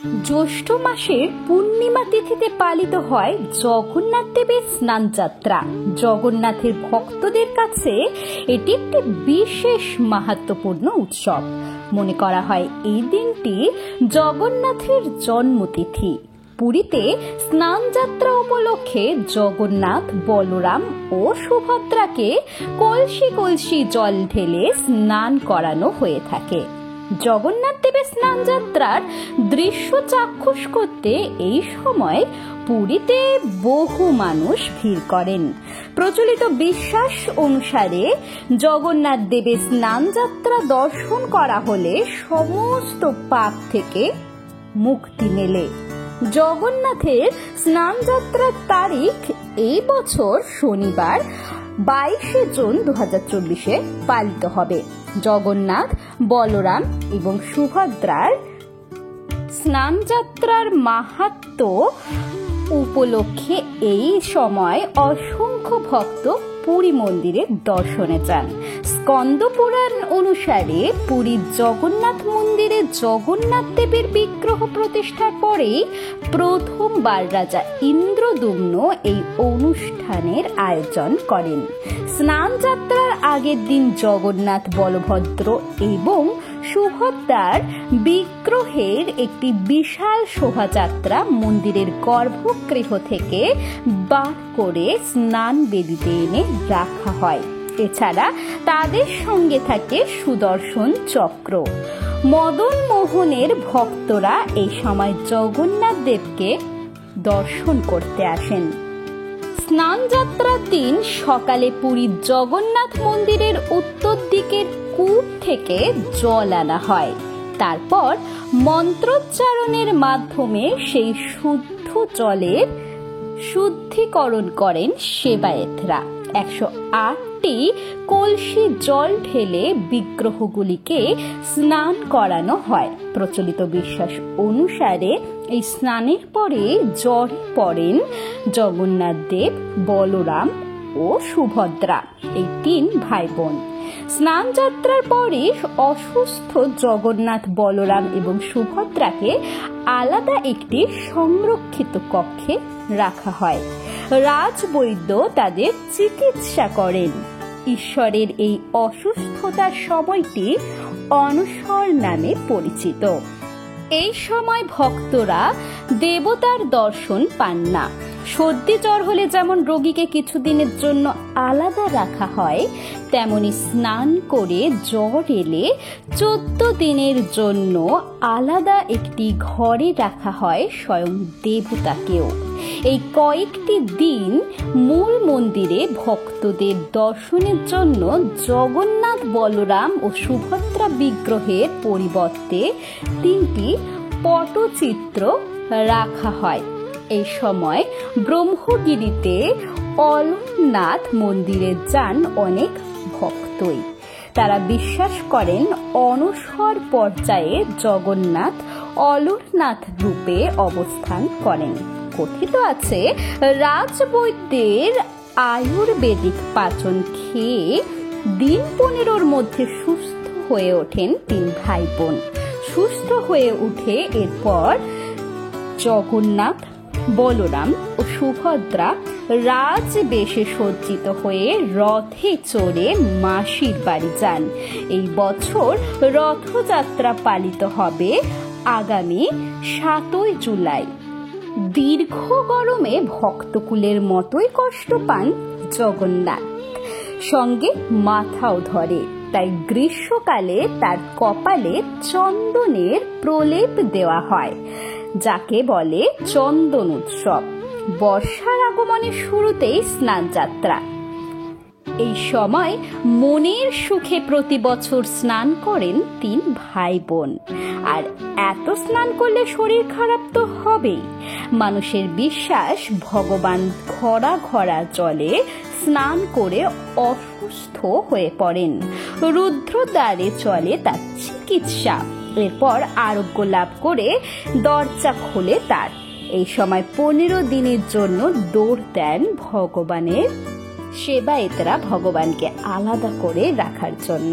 জ্যৈষ্ঠ মাসের পূর্ণিমা তিথিতে পালিত হয় জগন্নাথ দেবের স্নান যাত্রা। জগন্নাথের ভক্তদের কাছে এটি একটি বিশেষ মাহাত্ম্যপূর্ণ উৎসব। মনে করা হয় এই দিনটি জগন্নাথের জন্মতিথি। পুরীতে স্নান যাত্রা উপলক্ষে জগন্নাথ, বলরাম ও সুভদ্রাকে কলসি কলসি জল ঢেলে স্নান করানো হয়ে থাকে। জগন্নাথ দেবের স্নান যাত্রার দৃশ্য চাক্ষুষ করতে এই সময় পুরীতে বহু মানুষ ভিড় করেন। প্রচলিত বিশ্বাস অনুসারে জগন্নাথ দেবের স্নান যাত্রা দর্শন করা হলে সমস্ত পাপ থেকে মুক্তি মেলে। জগন্নাথের স্নান যাত্রার তারিখ এই বছর শনিবার 22 জুন 2024 পালিত হবে। জগন্নাথ, বলরাম এবং সুভদ্রার স্নান যাত্রার মাহাত্ম্য উপলক্ষে এই সময় অসংখ্য ভক্ত পুরী মন্দিরে দর্শনে যান। স্কন্দ পুরাণ অনুসারে পুরীর জগন্নাথ মন্দিরে জগন্নাথ দেবের বিগ্রহ প্রতিষ্ঠার পরেই প্রথমবার রাজা ইন্দ্রদ্যুম্ন এই অনুষ্ঠানের আয়োজন করেন। স্নান যাত্রার আগের দিন জগন্নাথ, বলভদ্র এবং সুভদ্রার বিগ্রহের একটি বিশাল শোভাযাত্রা মন্দিরের গর্ভগৃহ থেকে বার করে স্নান বেদিতে এনে রাখা হয়। এছাড়া তাদের সঙ্গে থাকে সুদর্শন চক্র। মদন মোহনের ভক্তরা এই সময় জগন্নাথ দেবকে দর্শন করতে আসেন। স্নান যাত্রার দিন সকালে পুরীর জগন্নাথ মন্দিরের উত্তর দিকের কূপ থেকে জল আনা হয়। তারপর মন্ত্রোচ্চারণের মাধ্যমে সেই শুদ্ধ জলের শুদ্ধিকরণ করেন সেবায়েতরা। 108টি কলসি জল ঢেলে বিগ্রহগুলিকে স্নান করানো হয়। প্রচলিত বিশ্বাস অনুসারে এই স্নানের পরে জলে পড়েন জগন্নাথ দেব, বলরাম ও সুভদ্রা, এই 3 ভাই বোন। স্নান যাত্রার পরে অসুস্থ জগন্নাথ, বলরাম এবং সুভদ্রাকে আলাদা একটি সংরক্ষিত কক্ষে রাখা হয়। রাজবৈদ্য তাদের চিকিৎসা করেন। ঈশ্বরের এই অসুস্থতার সময়টি অনশর নামে পরিচিত। এই সময় ভক্তরা দেবতার দর্শন পান না। সর্দি জ্বর হলে যেমন রোগীকে কিছুদিনের জন্য আলাদা রাখা হয়, তেমনি স্নান করে জ্বর এলে 14 দিনের জন্য আলাদা একটি ঘরে রাখা হয় স্বয়ং দেবতাকেও। এই কয়েকটি দিন মূল মন্দিরে ভক্তদের দর্শনের জন্য জগন্নাথ, বলরাম ও সুভদ্রা বিগ্রহের পরিবর্তে 3টি পটচিত্র রাখা হয়। এই সময় ব্রহ্মগিরিতে অলরনাথ মন্দিরে যান অনেক ভক্তই। তারা বিশ্বাস করেন অনশর পর্যায়ে জগন্নাথ অলরনাথ রূপে অবস্থান করেন। কথিত আছে রাজবৈদ্যের আয়ুর্বেদিক পাচন খেয়ে দিন 15 মধ্যে সুস্থ হয়ে ওঠেন 3 ভাই বোন। সুস্থ হয়ে উঠে এরপর জগন্নাথ, বলরাম ও সুভদ্রা রাজবেশে সজ্জিত হয়ে রথে চড়ে মাসির বাড়ি যান। এই বছর রথযাত্রা পালিত হবে আগামী 7 জুলাই। দীর্ঘ গরমে ভক্তকুলের মতোই কষ্ট পান জগন্নাথ, সঙ্গে মাথাও ধরে। তাই গ্রীষ্মকালে তার কপালে চন্দনের প্রলেপ দেওয়া হয়, যাকে বলে চন্দন উৎসব। বর্ষার আগমনের শুরুতেই স্নান যাত্রা। এই সময় মনের সুখে প্রতি বছর স্নান করেন 3 ভাই বোন। আর এত স্নান করলে শরীর খারাপ তো হবেই। মানুষের বিশ্বাস ভগবান ঘরা ঘরা জলে স্নান করে অসুস্থ হয়ে পড়েন। রুদ্রদ্বারে চলে তার চিকিৎসা। এরপর আরোগ্য লাভ করে দরজা খোলে তার। এই সময় 15 দিনের জন্য দৌড় দেন ভগবানের সেবায়েতরা ভগবানকে আলাদা করে রাখার জন্য।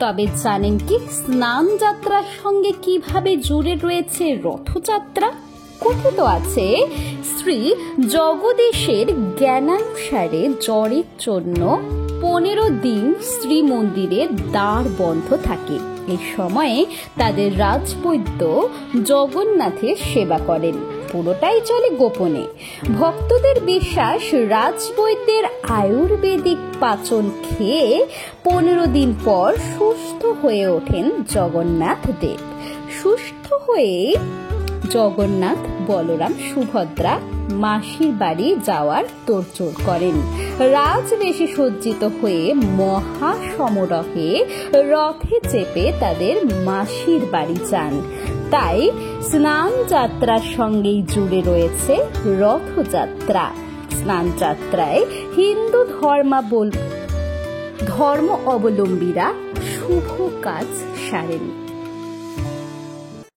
তবে জানেন কি স্নান যাত্রার সঙ্গে কিভাবে জুড়ে রয়েছে রথযাত্রা? কথিত আছে শ্রী জগদীশের জ্ঞানানুসারে জ্বরের জন্য 15 দিন শ্রীমন্দিরের দ্বার বন্ধ থাকে। এই সময়ে তাদের রাজবৈদ্য জগন্নাথের সেবা করেন, পুরোটাই চলে গোপনে। ভক্তদের বিশ্বাস রাজবৈদ্যের আয়ুর্বেদিক পাচন খেয়ে 15 দিন পর সুস্থ হয়ে ওঠেন জগন্নাথ দেব। সুস্থ হয়ে জগন্নাথ, বলরাম, সুভদ্রা মাসির বাড়ি যাওয়ার তোড়জোড় করেন। রাজবেশে সজ্জিত হয়ে মহা সমারোহে রথে চেপে তাদের মাসির বাড়ি যান। তাই স্নান যাত্রার সঙ্গেই জুড়ে রয়েছে রথযাত্রা। স্নান যাত্রায় হিন্দু ধর্ম অবলম্বীরা শুভ কাজ সারেন।